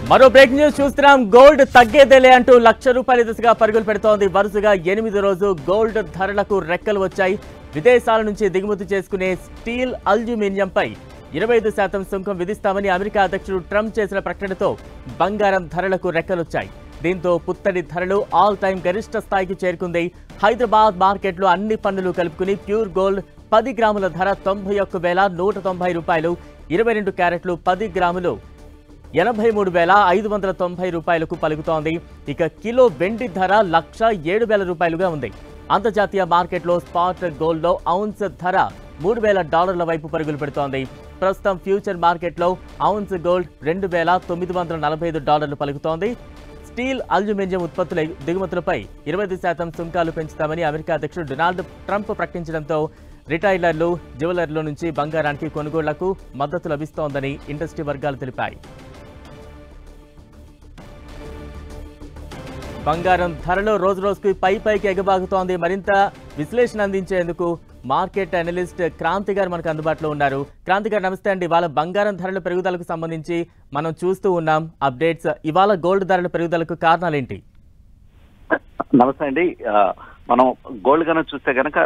మరో break news చూస్తున్నాం. Gold తగ్గేదేలే అంటూ ₹1,00,000 దిశగా పరుగులు పెడుతోంది. వరుసగా 8 రోజు గోల్డ్ ధరలకు రెక్కలు వచ్చాయి. విదేశాల నుంచి దిగుమతి చేసుకునే స్టీల్, అల్యూమినియంపై 25% సుంకం విధిస్తామని అమెరికా అధ్యక్షుడు ట్రంప్ చేసిన ప్రకటనతో బంగారం ధరలకు రెక్కలొచ్చాయి. దీంతో పుత్తడి ధరలు ఆల్ టైమ్ గరిష్ట స్థాయికి చేరుకుంది. హైదరాబాద్ మార్కెట్లో అన్ని పన్నులు కలుపుకుని ప్యూర్ గోల్డ్ 10 గ్రాముల ధర ₹91,190, 22 క్యారెట్లు 10 గ్రాములు ₹83,590 పలుకుతోంది. ఇక కిలో వెండి ధర ₹107,000 ఉంది. అంతర్జాతీయ మార్కెట్లో స్పాట్ గోల్డ్లో ఔన్స్ ధర $3,000 వైపు పరుగులు పెడుతోంది. ప్రస్తుతం ఫ్యూచర్ మార్కెట్లో ఔన్స్ గోల్డ్ $2,945 పలుకుతోంది. స్టీల్, అల్యూమినియం ఉత్పత్తుల దిగుమతులపై 25% సుంకాలు పెంచుతామని అమెరికా అధ్యక్షుడు డొనాల్డ్ ట్రంప్ ప్రకటించడంతో రిటైలర్లు, జ్యువెలర్ల నుంచి బంగారానికి కొనుగోళ్లకు మద్దతు లభిస్తోందని ఇండస్ట్రీ వర్గాలు తెలిపాయి. బంగారం ధరలో రోజురోజుకు పైకి ఎగబాగుతోంది. మరింత విశ్లేషణ అందించేందుకు మార్కెట్ అనలిస్ట్ క్రాంతి గారు మనకు అందుబాటులో ఉన్నారు. క్రాంతి గారు నమస్తే అండి. ఇవాళ బంగారం ధరల పెరుగుదలకు సంబంధించి మనం చూస్తూ ఉన్నాం అప్డేట్స్. ఇవాళ గోల్డ్ ధరల పెరుగుదలకు కారణాలేంటి? నమస్తే అండి. మనం గోల్డ్ కనుక చూస్తే కనుక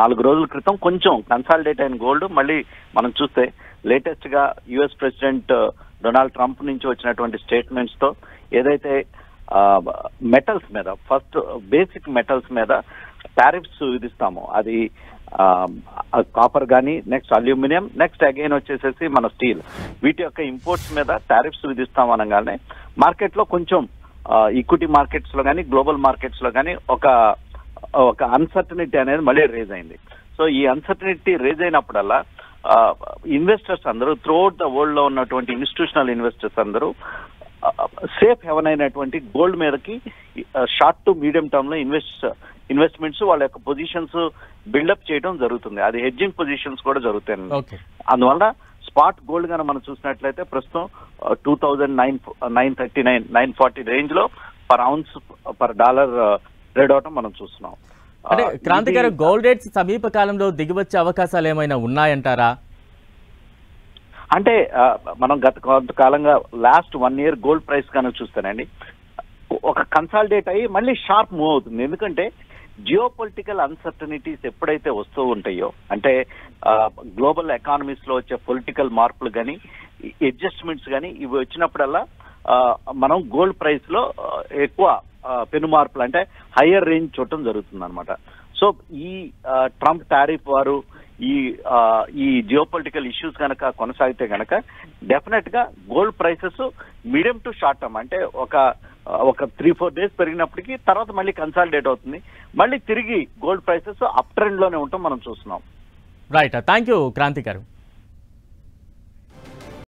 4 రోజుల క్రితం కొంచెం కన్సాలిడేట్ అయిన గోల్డ్ మళ్ళీ మనం చూస్తే లేటెస్ట్ గా యుఎస్ ప్రెసిడెంట్ డొనాల్డ్ ట్రంప్ నుంచి వచ్చినటువంటి స్టేట్మెంట్స్ తో ఏదైతే మెటల్స్ మీద, ఫస్ట్ బేసిక్ మెటల్స్ మీద టారిఫ్స్ విధిస్తాము, అది కాపర్ కానీ, నెక్స్ట్ అల్యూమినియం, నెక్స్ట్ అగైన్ వచ్చేసేసి మన స్టీల్, వీటి యొక్క ఇంపోర్ట్స్ మీద టారిఫ్స్ విధిస్తాం అనగానే మార్కెట్ లో కొంచెం ఈక్విటీ మార్కెట్స్ లో కానీ, గ్లోబల్ మార్కెట్స్ లో కానీ ఒక అన్సర్టనిటీ అనేది మళ్ళీ రేజ్ అయింది. సో ఈ అన్సర్టనిటీ రేజ్ అయినప్పుడల్లా ఇన్వెస్టర్స్ అందరూ త్రూఅవుట్ ద వరల్డ్ లో ఉన్నటువంటి ఇన్స్టిట్యూషనల్ ఇన్వెస్టర్స్ అందరూ సేఫ్ హెవెన్ అయినటువంటి గోల్డ్ మీదకి షార్ట్ టు మీడియం టర్మ్ లో ఇన్వెస్ట్మెంట్స్ వాళ్ళ యొక్క పొజిషన్స్ బిల్డప్ చేయడం జరుగుతుంది. అది హెడ్జింగ్ పొజిషన్స్ కూడా జరుగుతాయి. అందువల్ల స్పాట్ గోల్డ్ గానీ మనం చూసినట్లయితే ప్రస్తుతం 2,939, 940 రేంజ్ లో per ounce per dollar trade అవటం మనం చూస్తున్నాం. అంటే క్రాంతి గారు, గోల్డ్ రేట్స్ సమీప కాలంలో దిగివచ్చే అవకాశాలు ఏమైనా ఉన్నాయంటారా? అంటే మనం గత కొంతకాలంగా లాస్ట్ 1 year గోల్డ్ ప్రైస్ కనుక చూస్తానండి, ఒక కన్సాలిడేట్ అయ్యి మళ్ళీ షార్ప్ మూవ్ అవుతుంది. ఎందుకంటే జియో పొలిటికల్ అన్సర్టనిటీస్ ఎప్పుడైతే వస్తూ ఉంటాయో, అంటే గ్లోబల్ ఎకానమీస్ లో వచ్చే పొలిటికల్ మార్పులు కానీ, అడ్జస్ట్మెంట్స్ కానీ, ఇవి వచ్చినప్పుడల్లా మనం గోల్డ్ ప్రైస్ లో ఎక్కువ పెను మార్పులు, అంటే హయ్యర్ రేంజ్ చూడటం జరుగుతుంది అనమాట. సో ఈ ట్రంప్ టారిఫ్ వారు ఈ జియోపొలిటికల్ ఇష్యూస్ కనుక కొనసాగితే కనుక డెఫినెట్ గా gold prices medium to short term, అంటే ఒక 3-4 days పెరిగినప్పటికీ తర్వాత మళ్ళీ కన్సాలిడేట్ అవుతుంది. మళ్ళీ తిరిగి గోల్డ్ ప్రైసెస్ అప్ ట్రెండ్ లోనే ఉంటాం మనం చూస్తున్నాం. రైట్, థ్యాంక్ యూ క్రాంతి గారు.